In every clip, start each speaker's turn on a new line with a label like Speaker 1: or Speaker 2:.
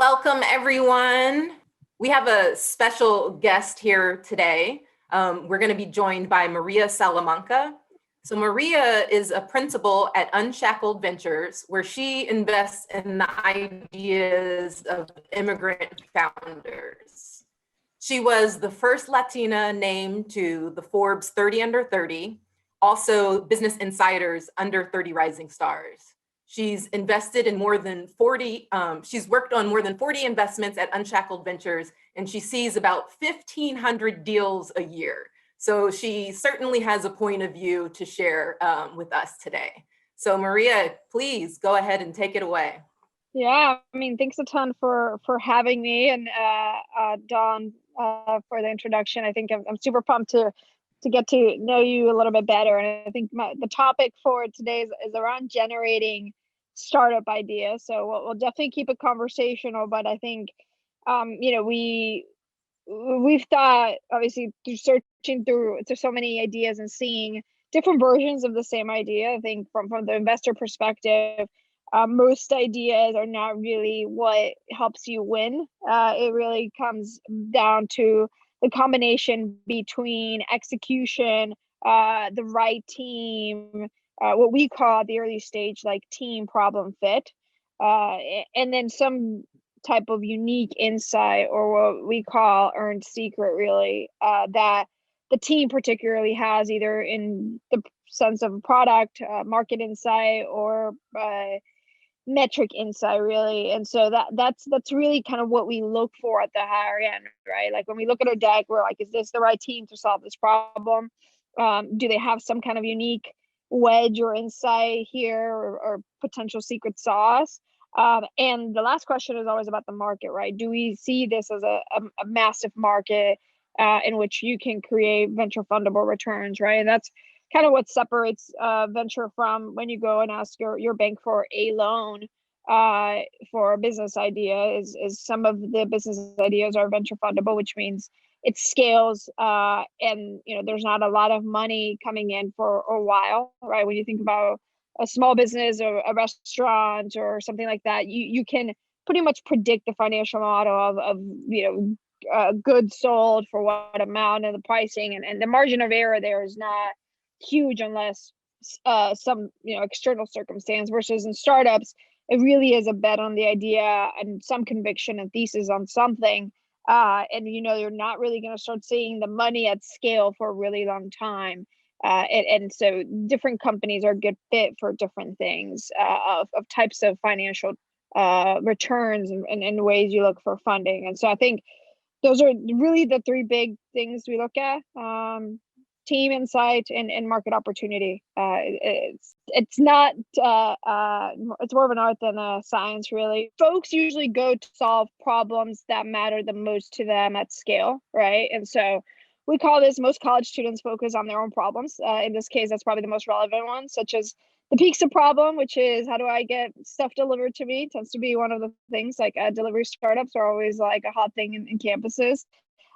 Speaker 1: Welcome, everyone. We have a special guest here today. We're going to be joined by Maria Salamanca. So Maria is a principal at Unshackled Ventures, where she invests in the ideas of immigrant founders. She was the first Latina named to the Forbes 30 Under 30, also Business Insider's Under 30 Rising Stars. She's invested in more than 40, she's worked on more than 40 investments at Unshackled Ventures, and she sees about 1,500 deals a year. So she certainly has a point of view to share with us today. So Maria, please go ahead and take it away.
Speaker 2: Yeah, I mean, thanks a ton for having me, and Dawn, for the introduction. I think I'm super pumped to get to know you a little bit better. And I think the topic for today is around generating startup ideas. So we'll definitely keep it conversational, but I think, we've thought, obviously, through searching through so many ideas and seeing different versions of the same idea. I think from the investor perspective, most ideas are not really what helps you win. It really comes down to the combination between execution, the right team, what we call the early stage, like team problem fit, and then some type of unique insight, or what we call earned secret, really, that the team particularly has, either in the sense of product, market insight, or metric insight, really. And so that's really kind of what we look for at the higher end, right? Like when we look at our deck, we're like, is this the right team to solve this problem? Do they have some kind of unique wedge or insight here, or potential secret sauce? And the last question is always about the market, right? Do we see this as a massive market in which you can create venture fundable returns, right? And that's kind of what separates venture from when you go and ask your bank for a loan for a business idea. Is some of the business ideas are venture fundable, which means it scales, and there's not a lot of money coming in for a while, right? When you think about a small business or a restaurant or something like that, you can pretty much predict the financial model of goods sold for what amount, and the pricing, and the margin of error there is not huge unless some external circumstance. Versus in startups, it really is a bet on the idea and some conviction and thesis on something, and you're not really going to start seeing the money at scale for a really long time, and so different companies are a good fit for different things, of types of financial returns, and ways you look for funding. And so I think those are really the three big things we look at: team insight and market opportunity. It's not it's more of an art than a science, really. Folks usually go to solve problems that matter the most to them at scale, right? And so we call this, most college students focus on their own problems. In this case, that's probably the most relevant one, such as the pizza problem, which is, how do I get stuff delivered to me? Tends to be one of the things. Like delivery startups are always like a hot thing in campuses.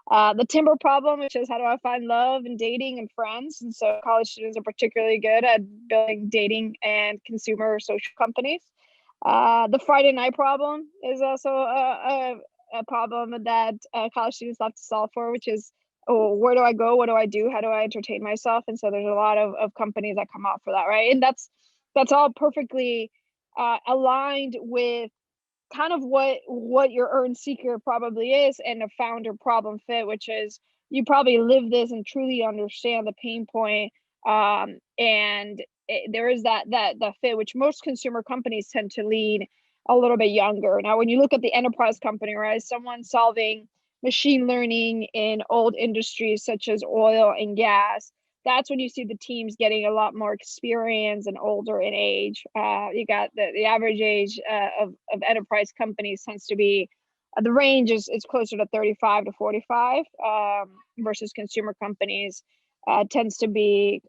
Speaker 2: The timber problem, which is, how do I find love and dating and friends? And so college students are particularly good at building dating and consumer social companies. The Friday night problem is also a problem that college students love to solve for, which is, oh, where do I go? What do I do? How do I entertain myself? And so there's a lot of companies that come out for that, right? And that's all perfectly aligned with kind of what your earned secret probably is, and a founder problem fit, which is, you probably live this and truly understand the pain point, and there is that fit, which most consumer companies tend to lean a little bit younger. Now, when you look at the enterprise company, right, someone solving machine learning in old industries such as oil and gas, that's when you see the teams getting a lot more experience and older in age. You got the average age of enterprise companies tends to be, the range is closer to 35 to 45, versus consumer companies tends to be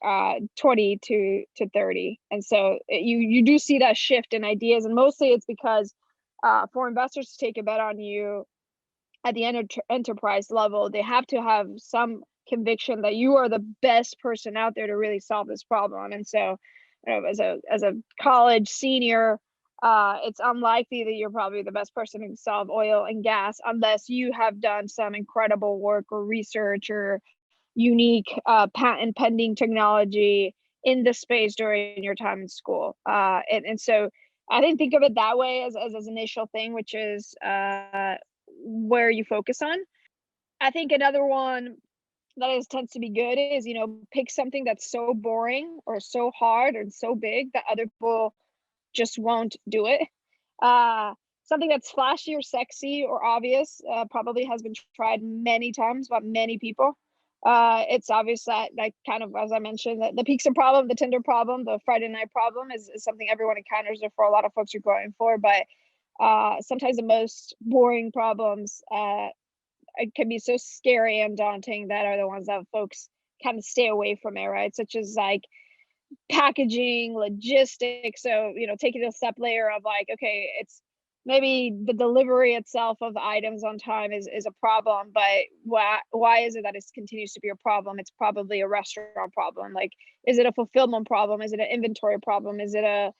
Speaker 2: 20 to 30. And so you do see that shift in ideas, and mostly it's because for investors to take a bet on you at the enterprise level, they have to have some conviction that you are the best person out there to really solve this problem. And so, as a college senior, it's unlikely that you're probably the best person to solve oil and gas unless you have done some incredible work or research or unique patent pending technology in the space during your time in school. And so I didn't think of it that way as an initial thing, which is where you focus on. I think another one that is tends to be good is, pick something that's so boring or so hard and so big that other people just won't do it. Uh, Something that's flashy or sexy or obvious probably has been tried many times by many people. It's obvious that, like, kind of, as I mentioned, the pizza problem, the Tinder problem, the Friday night problem is something everyone encounters, therefore a lot of folks are going for. But sometimes the most boring problems it can be so scary and daunting that are the ones that folks kind of stay away from it, right? Such as like packaging, logistics. So, taking a step layer of like, okay, it's maybe the delivery itself of items on time is a problem, but why is it that it continues to be a problem? It's probably a restaurant problem. Like, is it a fulfillment problem? Is it an inventory problem? Is it a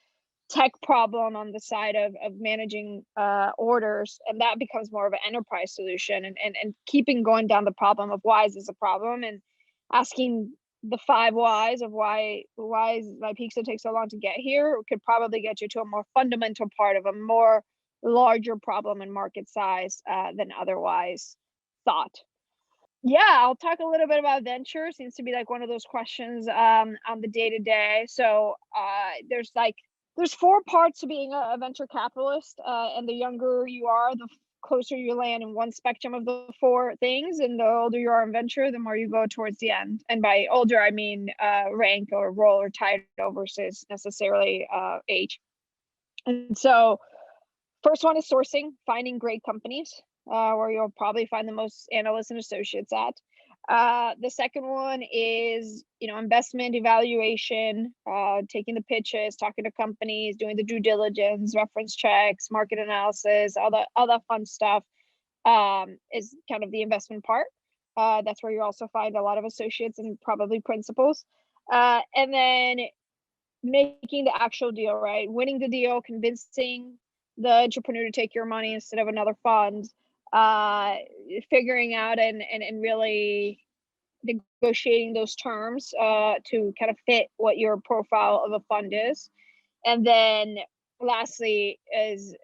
Speaker 2: tech problem on the side of managing orders? And that becomes more of an enterprise solution, and keeping going down the problem of why is this a problem, and asking the 5 whys of why is my pizza take so long to get here could probably get you to a more fundamental part of a more larger problem and market size than otherwise thought. Yeah, I'll talk a little bit about venture. Seems to be like one of those questions on the day to day. So there's 4 parts to being a venture capitalist, and the younger you are, the closer you land in one spectrum of the 4 things, and the older you are in venture, the more you go towards the end. And by older, I mean rank or role or title versus necessarily age. And so, first one is sourcing, finding great companies, where you'll probably find the most analysts and associates at. The second one is, investment evaluation, taking the pitches, talking to companies, doing the due diligence, reference checks, market analysis, all that fun stuff is kind of the investment part. That's where you also find a lot of associates and probably principals. And then making the actual deal, right? Winning the deal, convincing the entrepreneur to take your money instead of another fund, figuring out and really negotiating those terms to kind of fit what your profile of a fund is. And then lastly is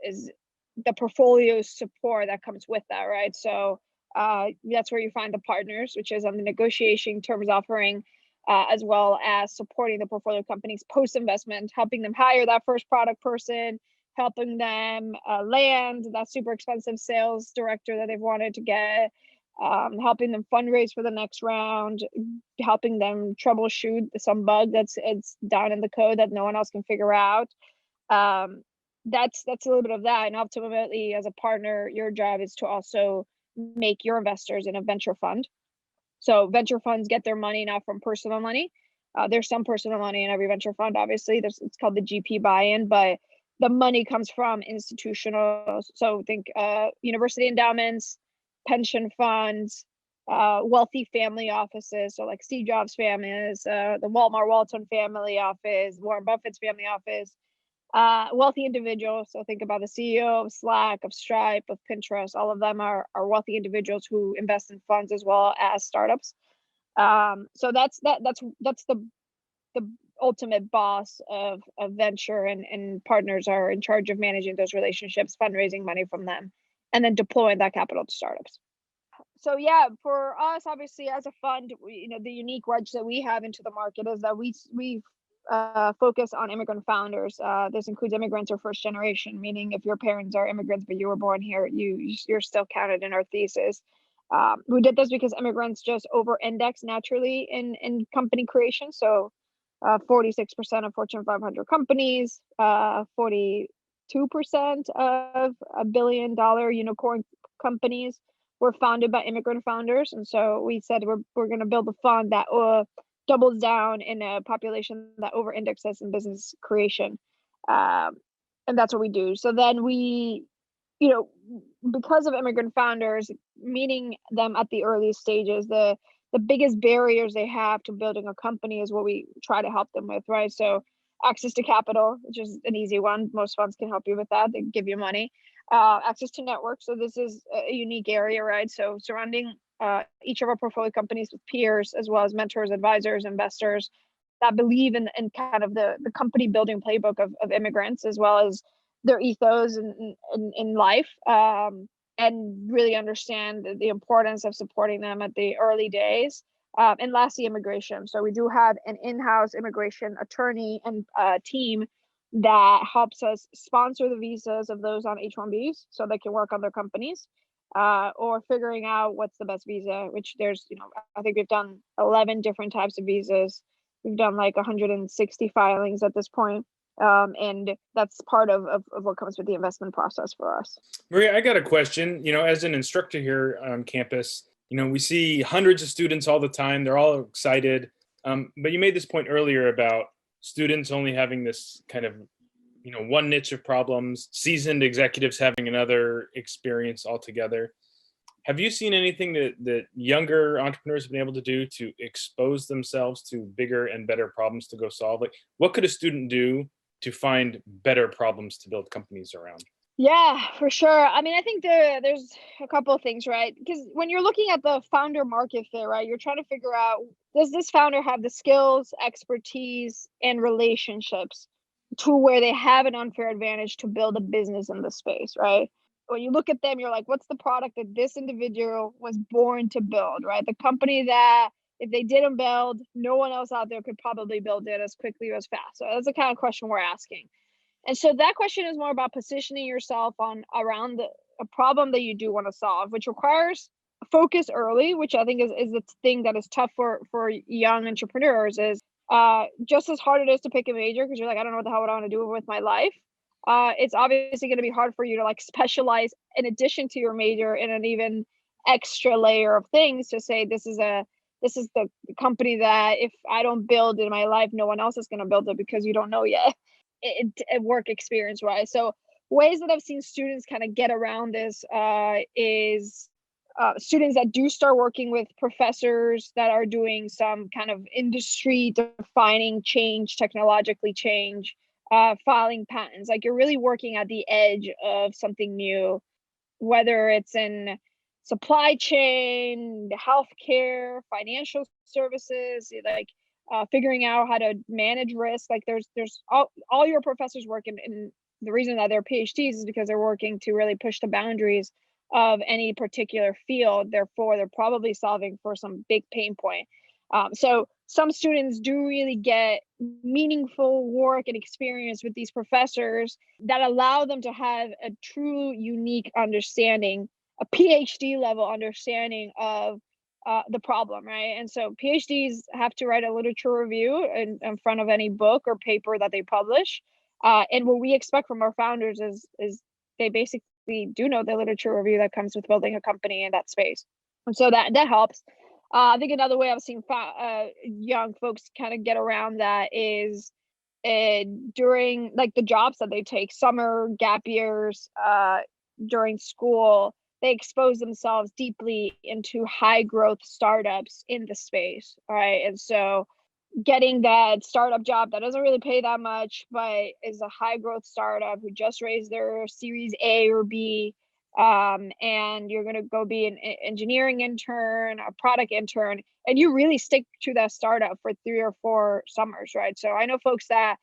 Speaker 2: the portfolio support that comes with that, right? So that's where you find the partners, which is on the negotiation terms offering, as well as supporting the portfolio companies post-investment, helping them hire that first product person, helping them land that super expensive sales director that they've wanted to get, helping them fundraise for the next round, helping them troubleshoot some bug it's down in the code that no one else can figure out. That's a little bit of that. And ultimately, as a partner, your job is to also make your investors in a venture fund. So venture funds get their money not from personal money. There's some personal money in every venture fund, obviously. It's called the GP buy-in, but the money comes from institutional. So think university endowments, pension funds, wealthy family offices. So like Steve Jobs families, the Walton family office, Warren Buffett's family office, wealthy individuals. So think about the CEO of Slack, of Stripe, of Pinterest. All of them are wealthy individuals who invest in funds as well as startups. So that's the ultimate boss of venture, and partners are in charge of managing those relationships, fundraising money from them, and then deploying that capital to startups. So yeah, for us, obviously, as a fund, the unique wedge that we have into the market is that we focus on immigrant founders. This includes immigrants or first generation, meaning if your parents are immigrants but you were born here, you're still counted in our thesis. We did this because immigrants just over-index naturally in company creation. So 46% of Fortune 500 companies, 42% of $1 billion unicorn companies were founded by immigrant founders. And so we said we're going to build a fund that doubles down in a population that over indexes in business creation. And that's what we do. So then we, because of immigrant founders, meeting them at the early stages, the biggest barriers they have to building a company is what we try to help them with, right? So access to capital, which is an easy one. Most funds can help you with that. They give you money. Access to network. So this is a unique area, right? So surrounding each of our portfolio companies with peers, as well as mentors, advisors, investors that believe in kind of the company building playbook of immigrants, as well as their ethos in life, and really understand the importance of supporting them at the early days. And lastly, immigration. So we do have an in-house immigration attorney and team that helps us sponsor the visas of those on H-1Bs so they can work on their companies, or figuring out what's the best visa, which there's, I think we've done 11 different types of visas. We've done like 160 filings at this point. And that's part of what comes with the investment process for us.
Speaker 3: Maria, I got a question. As an instructor here on campus, we see hundreds of students all the time. They're all excited. But you made this point earlier about students only having this kind of, one niche of problems, seasoned executives having another experience altogether. Have you seen anything that younger entrepreneurs have been able to do to expose themselves to bigger and better problems to go solve? Like, what could a student do to find better problems to build companies around?
Speaker 2: Yeah, for sure. I mean, I think there's a couple of things, right? Because when you're looking at the founder market fit, right, you're trying to figure out, does this founder have the skills, expertise, and relationships to where they have an unfair advantage to build a business in the space, right? When you look at them, you're like, what's the product that this individual was born to build, right? The company that if they didn't build, no one else out there could probably build it as quickly or as fast. So that's the kind of question we're asking. And so that question is more about positioning yourself around a problem that you do want to solve, which requires focus early, which I think is the thing that is tough for young entrepreneurs. Is just as hard it is to pick a major because you're like, I don't know what the hell I want to do with my life. It's obviously going to be hard for you to like specialize in addition to your major in an even extra layer of things to say this is the company that if I don't build in my life, no one else is going to build it because you don't know yet. Work experience wise. So ways that I've seen students kind of get around this is students that do start working with professors that are doing some kind of industry defining change, technologically change, filing patents. Like you're really working at the edge of something new, whether it's in supply chain, healthcare, financial services, like figuring out how to manage risk. Like there's all your professors work in the reason that they're PhDs is because they're working to really push the boundaries of any particular field. Therefore, they're probably solving for some big pain point. So some students do really get meaningful work and experience with these professors that allow them to have a true unique understanding, a PhD level understanding of the problem, right? And so PhDs have to write a literature review in front of any book or paper that they publish. And what we expect from our founders is they basically do know the literature review that comes with building a company in that space. And so that helps. I think another way I've seen young folks kind of get around that is during like the jobs that they take, summer gap years, during school, they expose themselves deeply into high growth startups in the space, right? And so getting that startup job that doesn't really pay that much, but is a high growth startup who just raised their series A or B, and you're going to go be an engineering intern, a product intern, and you really stick to that startup for 3 or 4 summers, right? So I know folks that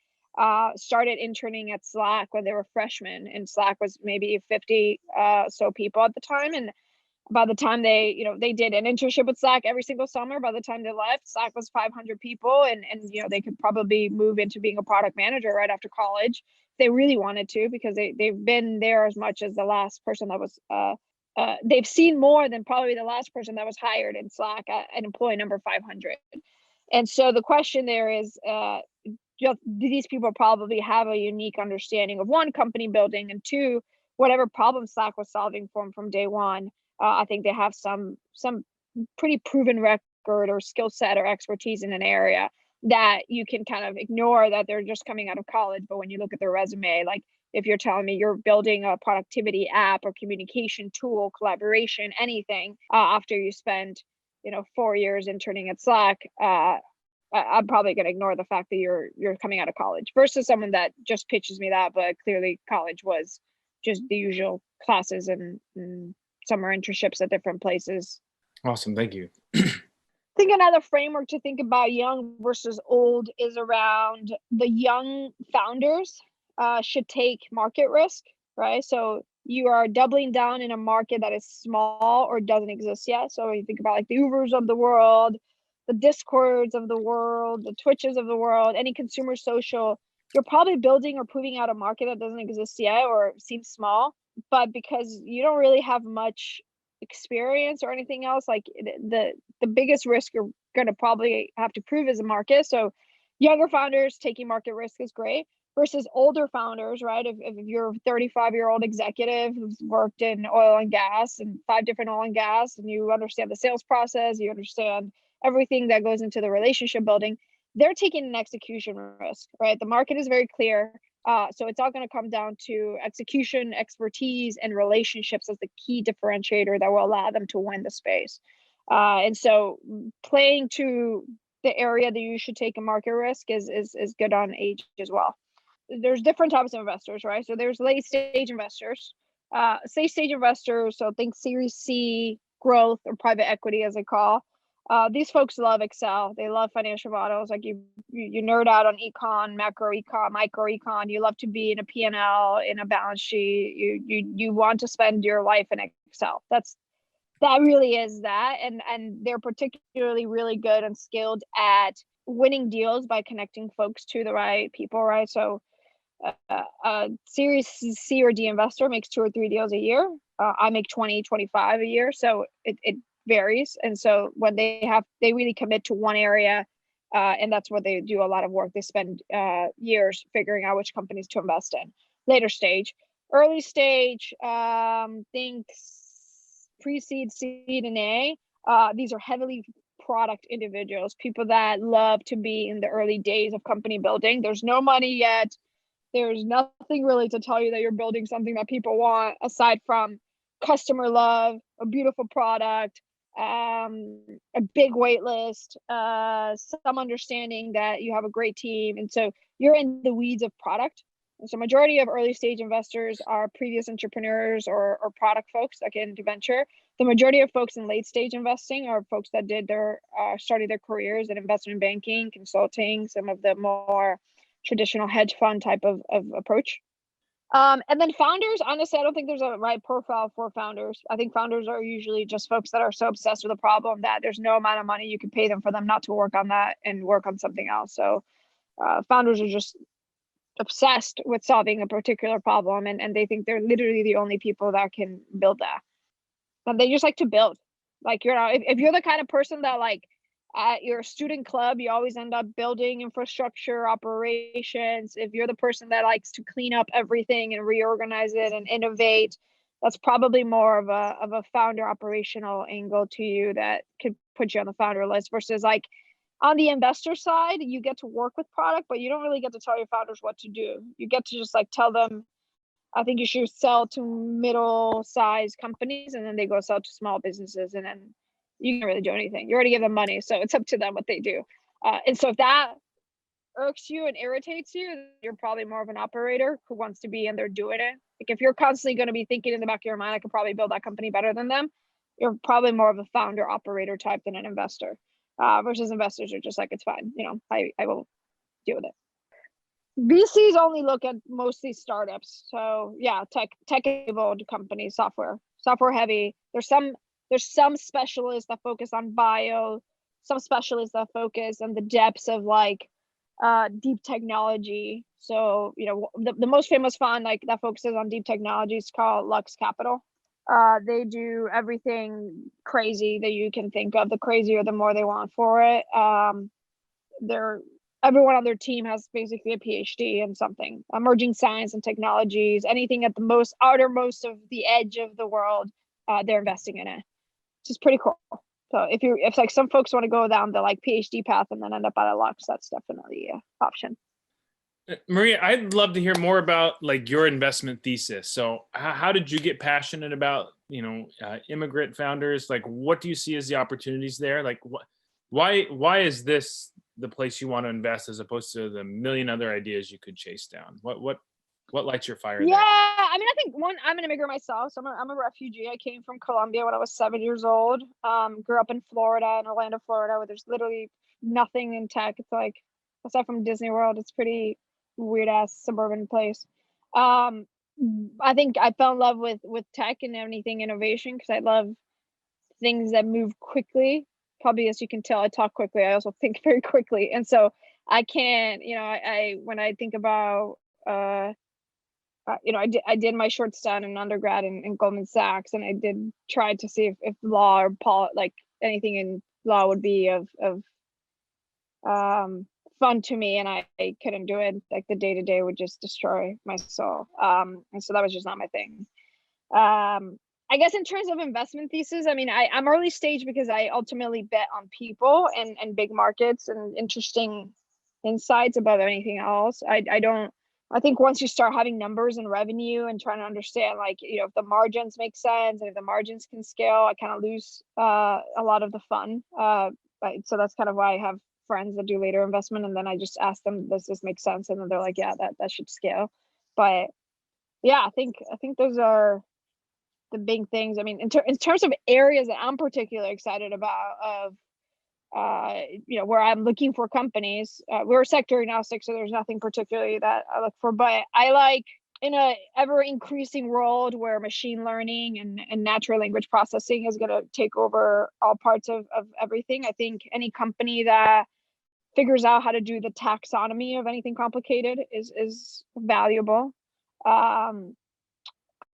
Speaker 2: started interning at Slack when they were freshmen, and Slack was maybe 50 so people at the time. And by the time they did an internship with Slack every single summer, by the time they left, Slack was 500 people, and they could probably move into being a product manager right after college if they really wanted to, because they've been there as much as the last person that was they've seen more than probably the last person that was hired in Slack at employee number 500. And so the question there is, these people probably have a unique understanding of, one, company building, and two, whatever problem Slack was solving for them from day one. I think they have some pretty proven record or skill set or expertise in an area that you can kind of ignore that they're just coming out of college. But when you look at their resume, like if you're telling me you're building a productivity app or communication tool, collaboration, anything, after you spend 4 years interning at Slack, I'm probably going to ignore the fact that you're coming out of college versus someone that just pitches me that, but clearly college was just the usual classes and summer internships at different places.
Speaker 3: Awesome. Thank you.
Speaker 2: I think another framework to think about young versus old is around the young founders should take market risk, right? So you are doubling down in a market that is small or doesn't exist yet. So you think about like the Ubers of the world, the Discords of the world, the Twitches of the world, any consumer social, you're probably building or proving out a market that doesn't exist yet or seems small, but because you don't really have much experience or anything else, like the biggest risk you're going to probably have to prove is a market. So younger founders taking market risk is great versus older founders, right? If you're a 35-year-old executive who's worked in oil and gas and 5 different oil and gas, and you understand the sales process, you understand everything that goes into the relationship building, they're taking an execution risk, right? The market is very clear. So it's all going to come down to execution, expertise, and relationships as the key differentiator that will allow them to win the space. And so playing to the area that you should take a market risk is good on age as well. There's different types of investors, right? So there's late stage investors, stage investors. So think Series C, growth, or private equity as they call. These folks love Excel. They love financial models. Like you nerd out on econ, macro econ, micro econ. You love to be in a P&L, in a balance sheet. You want to spend your life in Excel. That really is that. And they're particularly really good and skilled at winning deals by connecting folks to the right people, right? So Series C or D investor makes 2 or 3 deals a year. I make 20, 25 a year. So it varies. And so when they really commit to one area, and that's where they do a lot of work. They spend years figuring out which companies to invest in. Later stage, early stage, think pre-seed, seed, and A. These are heavily product individuals, people that love to be in the early days of company building. There's no money yet. There's nothing really to tell you that you're building something that people want aside from customer love, a beautiful product, a big wait list, some understanding that you have a great team. And so you're in the weeds of product. And so majority of early stage investors are previous entrepreneurs or product folks that get into venture. The majority of folks in late stage investing are folks that did started their careers in investment banking, consulting, some of the more traditional hedge fund type of approach. And then founders, honestly, I don't think there's a right profile for founders. I think founders are usually just folks that are so obsessed with a problem that there's no amount of money you can pay them for them not to work on that and work on something else. So founders are just obsessed with solving a particular problem, and they think they're literally the only people that can build that. And they just like to build. Like, if you're the kind of person that like at your student club, you always end up building infrastructure, operations. If you're the person that likes to clean up everything and reorganize it and innovate, that's probably more of a founder operational angle to you that could put you on the founder list versus like on the investor side, you get to work with product, but you don't really get to tell your founders what to do. You get to just like tell them, I think you should sell to middle-sized companies, and then they go sell to small businesses, and then you can't really do anything. You already give them money, so it's up to them what they do. And so if that irks you and irritates you, you're probably more of an operator who wants to be in there doing it. Like if you're constantly going to be thinking in the back of your mind, I could probably build that company better than them, you're probably more of a founder operator type than an investor. Versus investors are just like, it's fine, I will deal with it. VCs only look at mostly startups. So yeah, tech enabled companies, software heavy. There's some specialists that focus on bio, some specialists that focus on the depths of like deep technology. So the most famous fund like that focuses on deep technology is called Lux Capital. They do everything crazy that you can think of. The crazier, the more they want for it. Everyone on their team has basically a PhD in something, emerging science and technologies, anything at the most outermost of the edge of the world, they're investing in it, which is pretty cool. So if like some folks want to go down the like PhD path and then end up at a Lux, that's definitely an option.
Speaker 3: Maria, I'd love to hear more about like your investment thesis. So how did you get passionate about, immigrant founders? Like, what do you see as the opportunities there? Like, why is this the place you want to invest as opposed to the million other ideas you could chase down? What lights your fire
Speaker 2: Yeah,
Speaker 3: there?
Speaker 2: I mean, I think one, I'm an immigrant myself, so I'm a refugee. I came from Colombia when I was 7 years old. Grew up in Florida, in Orlando, Florida, where there's literally nothing in tech. It's like, aside from Disney World, it's pretty weird ass suburban place. Um, I think I fell in love with tech and anything innovation because I love things that move quickly. Probably, as you can tell, I talk quickly. I also think very quickly, and so I can't, I when I think about I did my short stint in undergrad in Goldman Sachs, and I did try to see if law or like anything in law would be of fun to me, and I couldn't do it. Like the day to day would just destroy my soul. And so that was just not my thing. I guess in terms of investment thesis, I mean, I'm early stage because I ultimately bet on people and big markets and interesting insights above anything else. I think once you start having numbers and revenue and trying to understand, like, if the margins make sense and if the margins can scale, I kind of lose a lot of the fun. So that's kind of why I have friends that do later investment, and then I just ask them, does this make sense? And then they're like, yeah, that should scale. But yeah, I think those are the big things. I mean, in terms of areas that I'm particularly excited about, where I'm looking for companies. We're sector agnostic, so there's nothing particularly that I look for, but I like, in a ever increasing world where machine learning and natural language processing is going to take over all parts of everything. I think any company that figures out how to do the taxonomy of anything complicated is valuable.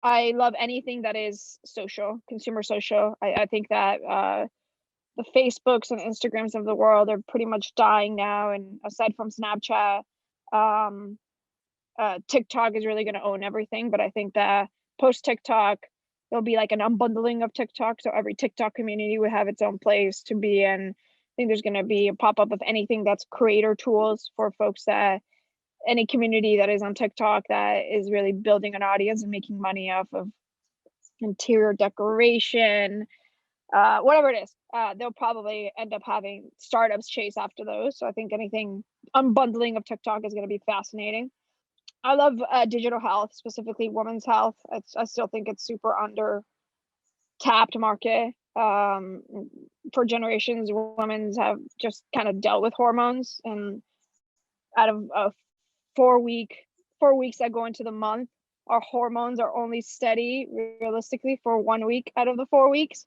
Speaker 2: I love anything that is social, consumer social. I think that the Facebooks and Instagrams of the world are pretty much dying now. And aside from Snapchat, TikTok is really going to own everything. But I think that post TikTok, there'll be like an unbundling of TikTok. So every TikTok community would have its own place to be in. I think there's going to be a pop up of anything that's creator tools for folks, that any community that is on TikTok that is really building an audience and making money off of interior decoration, whatever it is. They'll probably end up having startups chase after those. So I think anything unbundling of TikTok is going to be fascinating. I love digital health, specifically women's health. I still think it's super under tapped market. For generations, women have just kind of dealt with hormones, and out of 4 weeks that go into the month, our hormones are only steady realistically for 1 week out of the 4 weeks,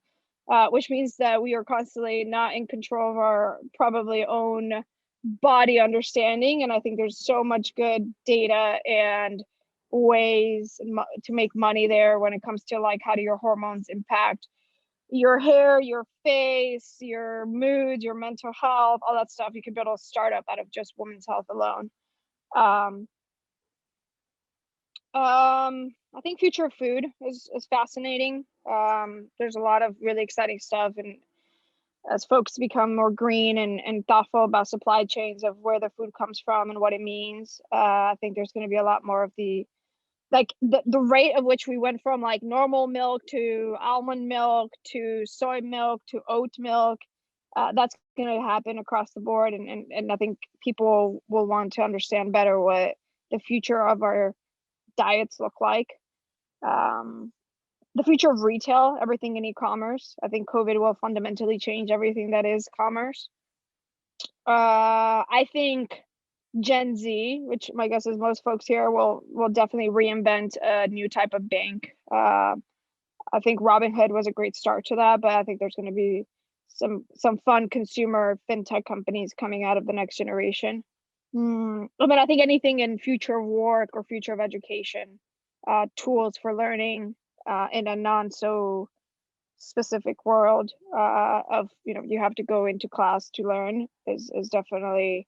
Speaker 2: which means that we are constantly not in control of our probably own body understanding. And I think there's so much good data and ways to make money there when it comes to, like, how do your hormones impact your hair, your face, your mood, your mental health, all that stuff. You could build a startup out of just women's health alone. um I think future of food is fascinating. There's a lot of really exciting stuff, and as folks become more green and thoughtful about supply chains of where the food comes from and what it means, I think there's going to be a lot more of the rate of which we went from like normal milk to almond milk to soy milk to oat milk. That's going to happen across the board, and I think people will want to understand better what the future of our diets look like. Um, the future of retail, everything in e-commerce. I think COVID will fundamentally change everything that is commerce. I think Gen Z, which my guess is most folks here, will definitely reinvent a new type of bank. I think Robinhood was a great start to that, but I think there's going to be some fun consumer fintech companies coming out of the next generation. I mean, I think anything in future of work or future of education, tools for learning in a non so specific world of, you have to go into class to learn is definitely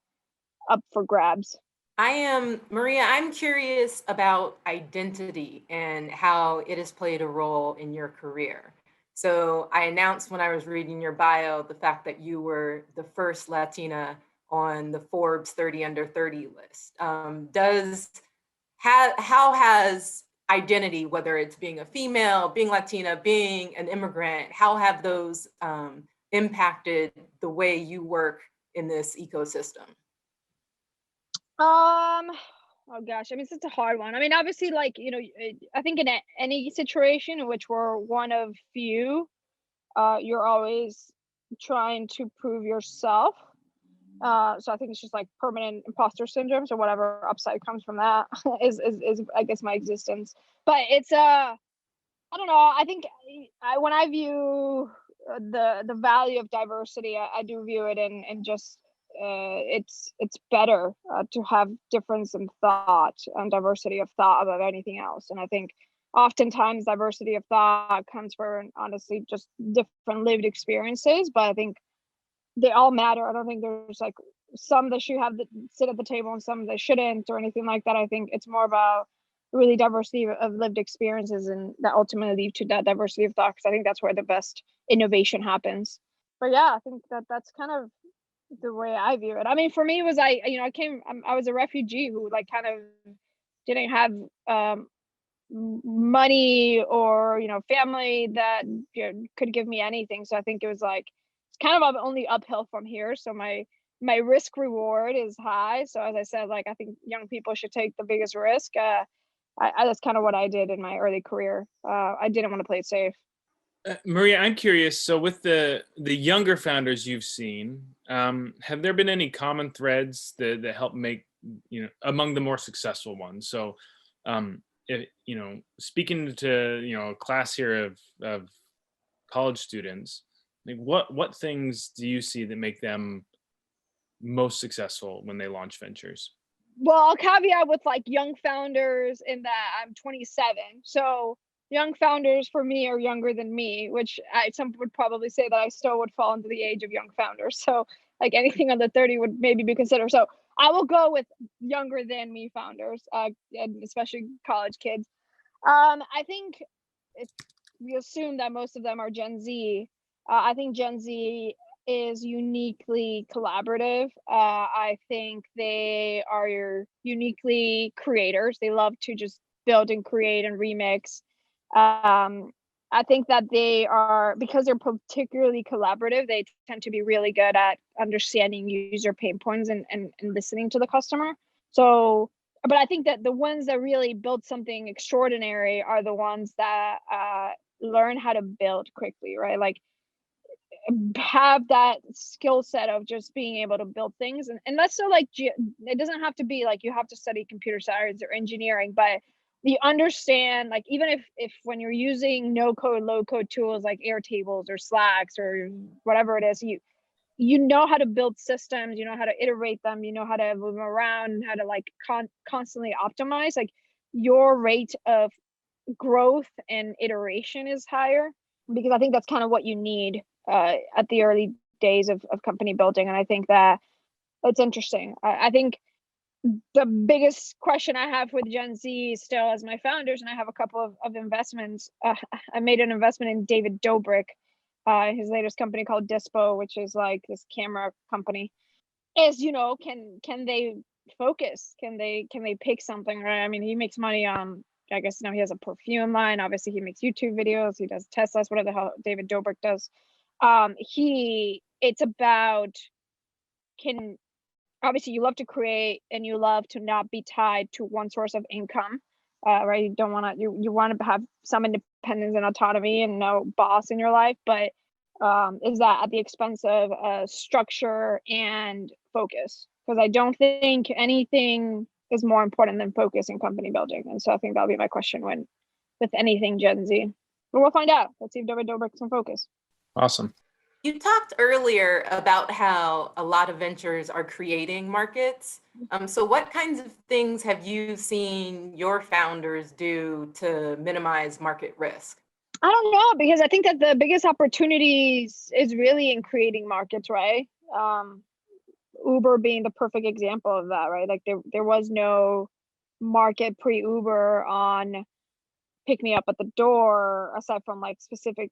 Speaker 2: up for grabs.
Speaker 1: Maria, I'm curious about identity and how it has played a role in your career. So I announced when I was reading your bio the fact that you were the first Latina on the Forbes 30 under 30 list. How has identity, whether it's being a female, being Latina, being an immigrant, how have those impacted the way you work in this ecosystem?
Speaker 2: Oh gosh, I mean, it's a hard one. I mean, obviously, like, I think in any situation in which we're one of few, you're always trying to prove yourself. So I think it's just like permanent imposter syndrome. So whatever upside comes from that is I guess my existence. But it's I don't know. I think when I view the value of diversity, I do view it in just it's better to have difference in thought and diversity of thought above anything else. And I think oftentimes diversity of thought comes from honestly just different lived experiences. But I think they all matter. I don't think there's like some that should have sit at the table and some that shouldn't or anything like that. I think it's more about really diversity of lived experiences and that ultimately lead to that diversity of thought, because I think that's where the best innovation happens. But yeah, I think that's kind of the way I view it. I mean, for me, it was I was a refugee who like kind of didn't have money or family that could give me anything. So I think it was like it's kind of only uphill from here. So my risk reward is high. So as I said, like I think young people should take the biggest risk. That's kind of what I did in my early career. I didn't want to play it safe.
Speaker 3: Maria, I'm curious. So, with the younger founders you've seen, have there been any common threads that help make among the more successful ones? So, if, speaking to a class here of college students, like what things do you see that make them most successful when they launch ventures?
Speaker 2: Well, I'll caveat with like young founders in that I'm 27. So young founders for me are younger than me, which some would probably say that I still would fall into the age of young founders. So like anything under 30 would maybe be considered. So I will go with younger than me founders, and especially college kids. I think if we assume that most of them are Gen Z, I think Gen Z is uniquely collaborative. I think they are uniquely creators. They love to just build and create and remix. I think that they are, because they're particularly collaborative, they tend to be really good at understanding user pain points and listening to the customer. So, but I think that the ones that really build something extraordinary are the ones that learn how to build quickly, right? Like have that skill set of just being able to build things, and that's so like it doesn't have to be like you have to study computer science or engineering, but you understand, like even if when you're using no code low code tools like Airtables or Slacks or whatever it is, you know how to build systems, you know how to iterate them, you know how to move them around, how to like constantly optimize, like your rate of growth and iteration is higher, because I think that's kind of what you need at the early days of company building. And I think that it's interesting. I think the biggest question I have with Gen Z still as my founders, and I have a couple of investments. I made an investment in David Dobrik, his latest company called Dispo, which is like this camera company. Is can they focus? Can they pick something, right? I mean, he makes money on. I guess now he has a perfume line. Obviously, he makes YouTube videos. He does Teslas, whatever the hell David Dobrik does. It's about obviously you love to create and you love to not be tied to one source of income, right? You don't want to, you want to have some independence and autonomy and no boss in your life, but is that at the expense of structure and focus? Because I don't think anything is more important than focus in company building. And so I think that'll be my question with anything Gen Z. But we'll find out. Let's see if David Dobrik can focus.
Speaker 3: Awesome.
Speaker 1: You talked earlier about how a lot of ventures are creating markets. So what kinds of things have you seen your founders do to minimize market risk?
Speaker 2: I don't know, because I think that the biggest opportunities is really in creating markets, right? Uber being the perfect example of that, right? Like there was no market pre-Uber on pick me up at the door, aside from like specific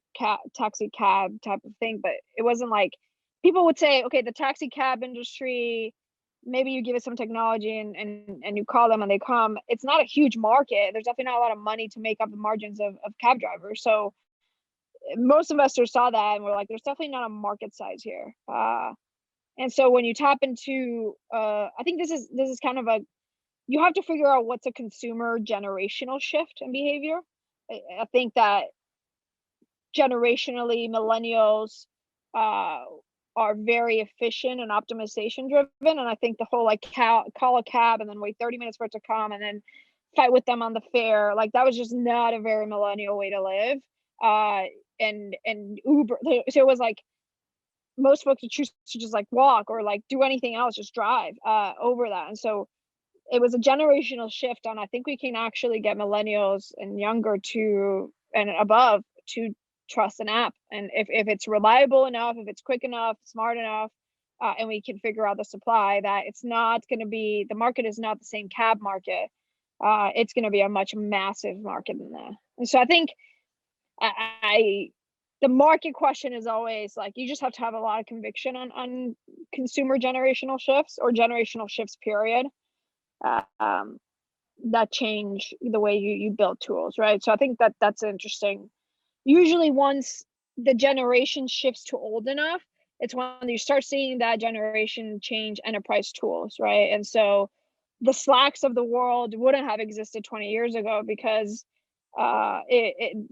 Speaker 2: taxi cab type of thing. But it wasn't like people would say, okay, the taxi cab industry, maybe you give it some technology and you call them and they come. It's not a huge market. There's definitely not a lot of money to make up the margins of cab drivers. So most investors saw that and were like, there's definitely not a market size here. And so when you tap into, I think this is kind of you have to figure out what's a consumer generational shift in behavior. I think that generationally, millennials uh, are very efficient and optimization driven. And I think the whole like call a cab and then wait 30 minutes for it to come and then fight with them on the fare, like that was just not a very millennial way to live. And Uber, so it was like most folks would choose to just like walk or like do anything else, just drive over that. And so it was a generational shift, and I think we can actually get millennials and younger to and above to trust an app. And if it's reliable enough, if it's quick enough, smart enough, and we can figure out the supply, that it's not going to be, the market is not the same cab market. It's going to be a much massive market than that. And so I think I the market question is always like, you just have to have a lot of conviction on consumer generational shifts or generational shifts period. That change the way you build tools, right? So I think that's interesting. Usually once the generation shifts to old enough, it's when you start seeing that generation change enterprise tools, right? And so the Slacks of the world wouldn't have existed 20 years ago because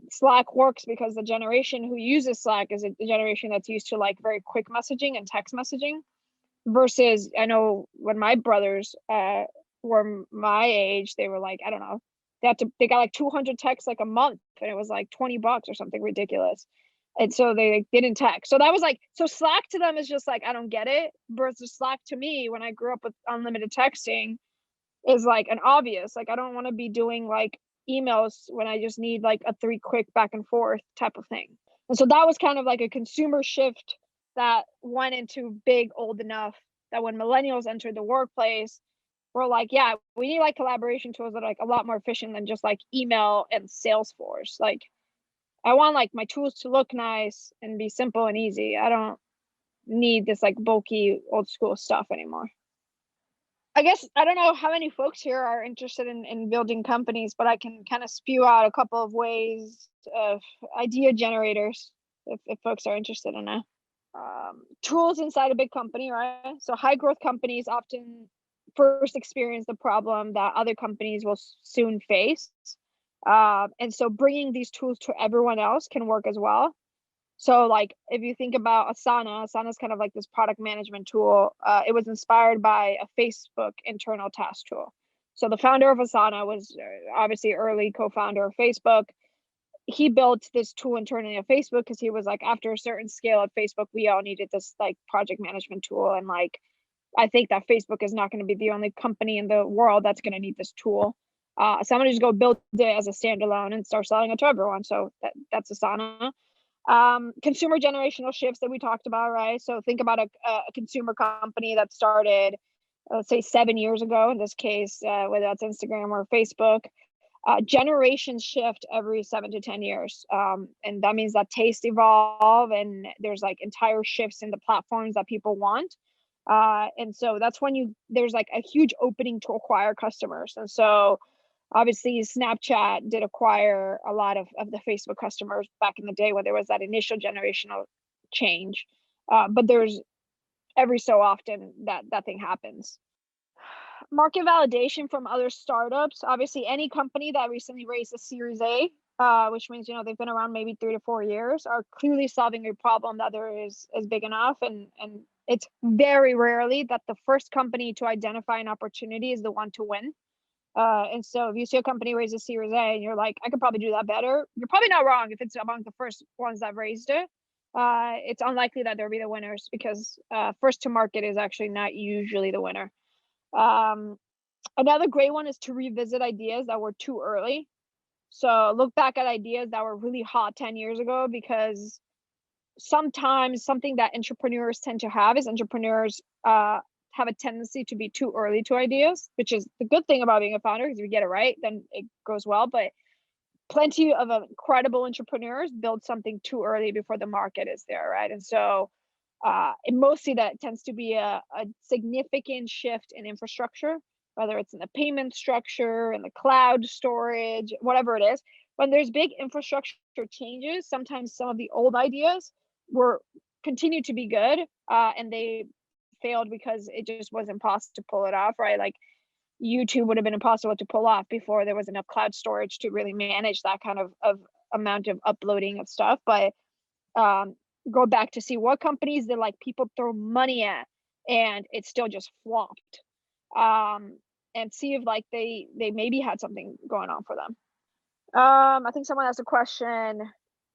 Speaker 2: Slack works because the generation who uses Slack is a generation that's used to like very quick messaging and text messaging, versus I know when my brothers were my age, they were like, I don't know, they got like 200 texts like a month, and it was like $20 or something ridiculous. And so they didn't text. So that was like, so Slack to them is just like, I don't get it. Versus Slack to me, when I grew up with unlimited texting, is like an obvious, like I don't want to be doing like emails when I just need like a 3 quick back and forth type of thing. And so that was kind of like a consumer shift that went into big old enough that when millennials entered the workplace, we're like, yeah, we need like collaboration tools that are like a lot more efficient than just like email and Salesforce. Like I want like my tools to look nice and be simple and easy. I don't need this like bulky old school stuff anymore. I guess I don't know how many folks here are interested in building companies, but I can kind of spew out a couple of ways of idea generators if folks are interested in that. Tools inside a big company, right? So high growth companies often first experience the problem that other companies will soon face. And so bringing these tools to everyone else can work as well. So like if you think about Asana is kind of like this product management tool. It was inspired by a Facebook internal task tool. So the founder of Asana was obviously early co-founder of Facebook. He built this tool internally at Facebook because he was like, after a certain scale at Facebook, we all needed this like project management tool. And like, I think that Facebook is not going to be the only company in the world that's going to need this tool. So I'm going to just go build it as a standalone and start selling it to everyone. So that's Asana. Consumer generational shifts that we talked about, right? So think about a consumer company that started, let's say 7 years ago in this case, whether that's Instagram or Facebook. Generations shift every 7 to 10 years. And that means that tastes evolve and there's like entire shifts in the platforms that people want. And so that's when there's like a huge opening to acquire customers. And so obviously Snapchat did acquire a lot of the Facebook customers back in the day when there was that initial generational change. But there's every so often that thing happens. Market validation from other startups. Obviously any company that recently raised a Series A, which means, they've been around maybe 3 to 4 years, are clearly solving a problem that there is big enough. And it's very rarely that the first company to identify an opportunity is the one to win. And so if you see a company raise a Series A and you're like, I could probably do that better, you're probably not wrong if it's among the first ones that raised it. It's unlikely that they'll be the winners because first to market is actually not usually the winner. Another great one is to revisit ideas that were too early. So look back at ideas that were really hot 10 years ago, because sometimes something that entrepreneurs tend to have is entrepreneurs have a tendency to be too early to ideas, which is the good thing about being a founder, because if you get it right, then it goes well. But plenty of incredible entrepreneurs build something too early before the market is there, right? And so and mostly that tends to be a significant shift in infrastructure, whether it's in the payment structure, in the cloud storage, whatever it is. When there's big infrastructure changes, sometimes some of the old ideas continue to be good, and they failed because it just was impossible to pull it off, right? Like YouTube would have been impossible to pull off before there was enough cloud storage to really manage that kind of amount of uploading of stuff. But go back to see what companies that like people throw money at and it still just flopped. And see if like they maybe had something going on for them. I think someone asked a question.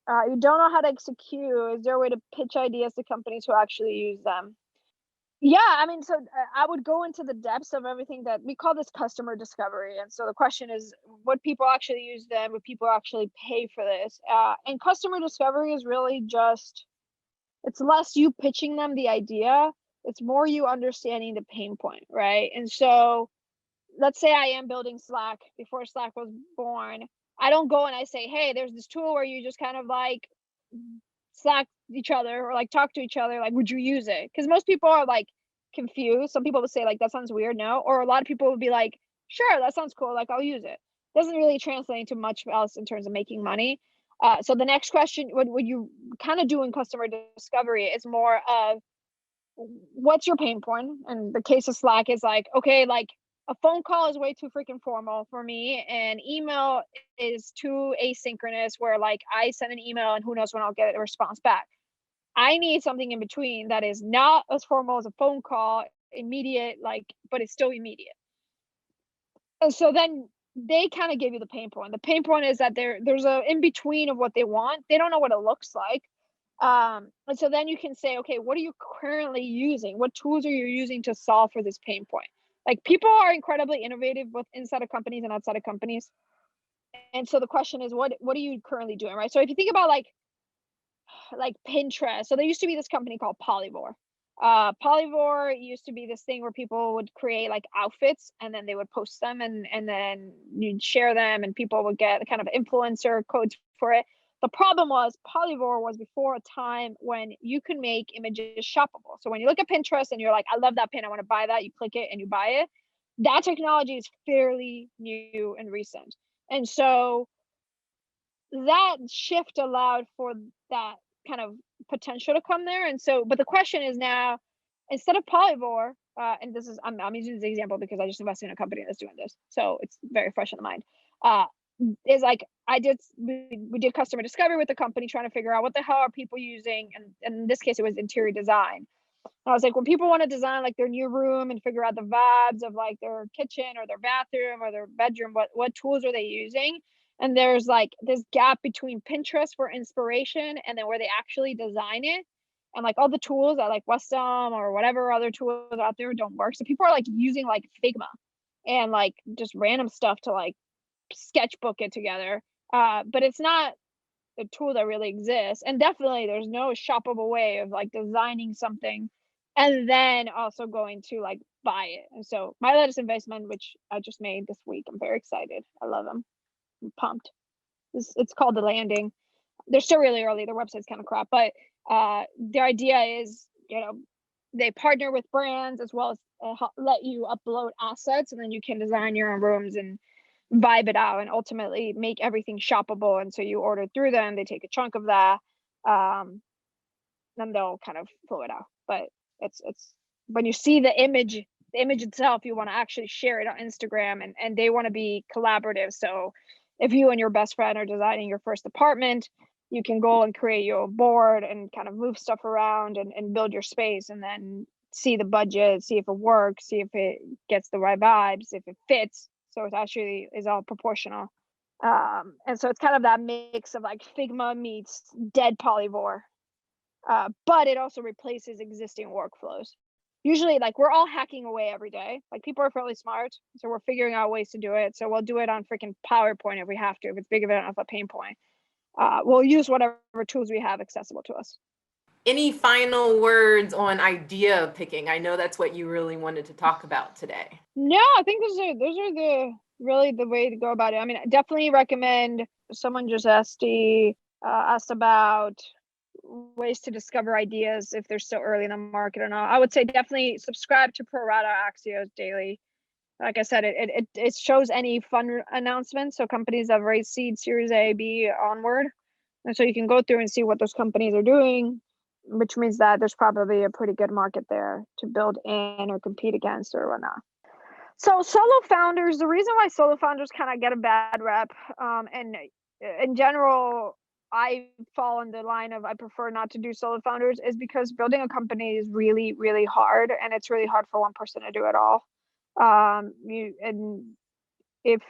Speaker 2: You don't know how to execute. Is there a way to pitch ideas to companies who actually use them? Yeah, I mean, so I would go into the depths of everything that we call this customer discovery. And so the question is, would people actually use them? Would people actually pay for this? And customer discovery is really just, it's less you pitching them the idea. It's more you understanding the pain point, right? And so let's say I am building Slack before Slack was born. I don't go and I say, hey, there's this tool where you just kind of like Slack each other or like talk to each other. Like, would you use it? Because most people are like confused. Some people would say like, that sounds weird. No. Or a lot of people would be like, sure, that sounds cool. Like, I'll use it. Doesn't really translate into much else in terms of making money. So the next question, what you kind of do in customer discovery is more of what's your pain point? And the case of Slack is like, okay, like a phone call is way too freaking formal for me, and email is too asynchronous where like I send an email and who knows when I'll get a response back. I need something in between that is not as formal as a phone call, immediate, like, but it's still immediate. And so then they kind of give you the pain point. The pain point is that there's a in between of what they want. They don't know what it looks like. And so then you can say, okay, what are you currently using? What tools are you using to solve for this pain point? Like, people are incredibly innovative both inside of companies and outside of companies. And so the question is, what are you currently doing, right? So if you think about like Pinterest, so there used to be this company called Polyvore. Polyvore used to be this thing where people would create like outfits and then they would post them and then you'd share them and people would get kind of influencer codes for it. The problem was Polyvore was before a time when you could make images shoppable. So when you look at Pinterest and you're like, I love that pin, I want to buy that, you click it and you buy it. That technology is fairly new and recent. And so that shift allowed for that kind of potential to come there. And so, but the question is now, instead of Polyvore, and this is, I'm using this example because I just invested in a company that's doing this. So it's very fresh in the mind. Is like we did customer discovery with the company trying to figure out what the hell are people using, and in this case it was interior design. And I was like, when people want to design like their new room and figure out the vibes of like their kitchen or their bathroom or their bedroom, what tools are they using? And there's like this gap between Pinterest for inspiration and then where they actually design it, and like all the tools that like Westom or whatever other tools out there don't work. So people are like using like Figma and like just random stuff to like sketchbook it together, but it's not a tool that really exists. And definitely there's no shoppable way of like designing something and then also going to like buy it. And so my latest investment, which I just made this week, I'm very excited. I love them. I'm pumped. It's called The Landing. They're still really early. Their website's kind of crap, but their idea is, you know, they partner with brands as well as let you upload assets, and then you can design your own rooms and vibe it out and ultimately make everything shoppable. And so you order through them, they take a chunk of that, then they'll kind of flow it out. But it's when you see the image itself, you want to actually share it on Instagram, and they want to be collaborative. So if you and your best friend are designing your first apartment, you can go and create your board and kind of move stuff around and build your space, and then see the budget, see if it works, see if it gets the right vibes, if it fits. So it actually is all proportional. And so it's kind of that mix of like Figma meets dead Polyvore, but it also replaces existing workflows. Usually like we're all hacking away every day. Like, people are fairly smart, so we're figuring out ways to do it. So we'll do it on freaking PowerPoint if we have to, if it's big enough a pain point. We'll use whatever tools we have accessible to us.
Speaker 1: Any final words on idea picking? I know that's what you really wanted to talk about today.
Speaker 2: No, I think those are the really the way to go about it. I mean, I definitely recommend. Someone just asked about ways to discover ideas if they're still early in the market or not. I would say definitely subscribe to Pro Rata Axios daily. Like I said, it shows any fund announcements. So companies that have raised seed, Series A, B onward. And so you can go through and see what those companies are doing. which means that there's probably a pretty good market there to build in or compete against or whatnot. So solo founders, the reason why solo founders kind of get a bad rep, and in general, I fall in the line of I prefer not to do solo founders, is because building a company is really, really hard, and it's really hard for one person to do it all. And if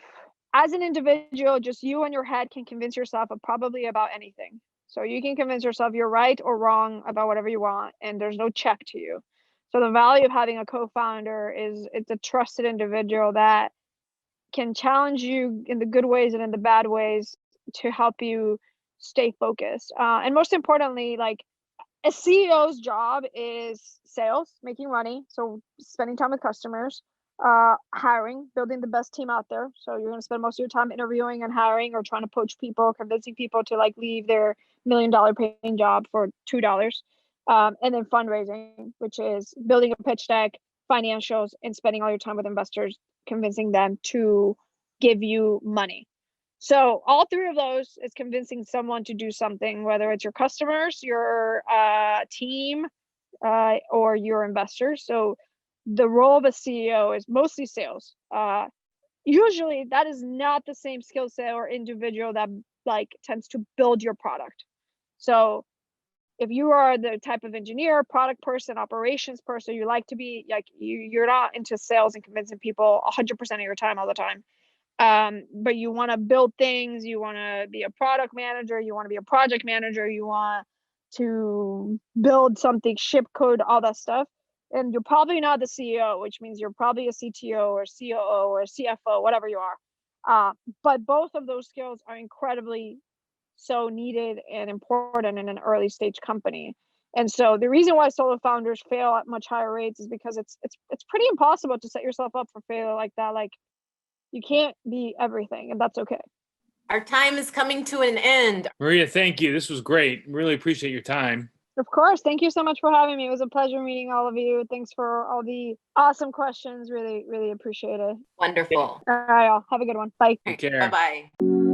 Speaker 2: as an individual, just you in your head can convince yourself of probably about anything. So you can convince yourself you're right or wrong about whatever you want, and there's no check to you. So the value of having a co-founder is it's a trusted individual that can challenge you in the good ways and in the bad ways to help you stay focused. And most importantly, like a CEO's job is sales, making money, so spending time with customers, hiring, building the best team out there. So you're going to spend most of your time interviewing and hiring or trying to poach people, convincing people to like leave their $1 million paying job for $2. And then fundraising, which is building a pitch deck, financials, and spending all your time with investors, convincing them to give you money. So all three of those is convincing someone to do something, whether it's your customers, your team, or your investors. So the role of a CEO is mostly sales. Usually that is not the same skill set or individual that like tends to build your product. So if you are the type of engineer, product person, operations person, you like to be like, you're not into sales and convincing people 100% of your time all the time. But you want to build things, you want to be a product manager, you want to be a project manager, you want to build something, ship code, all that stuff. And you're probably not the CEO, which means you're probably a CTO or COO or CFO, whatever you are. But both of those skills are incredibly so needed and important in an early stage company. And so the reason why solo founders fail at much higher rates is because it's pretty impossible to set yourself up for failure like that. Like you can't be everything, and that's okay.
Speaker 1: Our time is coming to an end.
Speaker 3: Maria, thank you. This was great. Really appreciate your time.
Speaker 2: Of course. Thank you so much for having me. It was a pleasure meeting all of you. Thanks for all the awesome questions. Really, really appreciate it.
Speaker 1: Wonderful.
Speaker 2: All right, y'all. Have a good one. Bye.
Speaker 3: Take care.
Speaker 1: Bye-bye.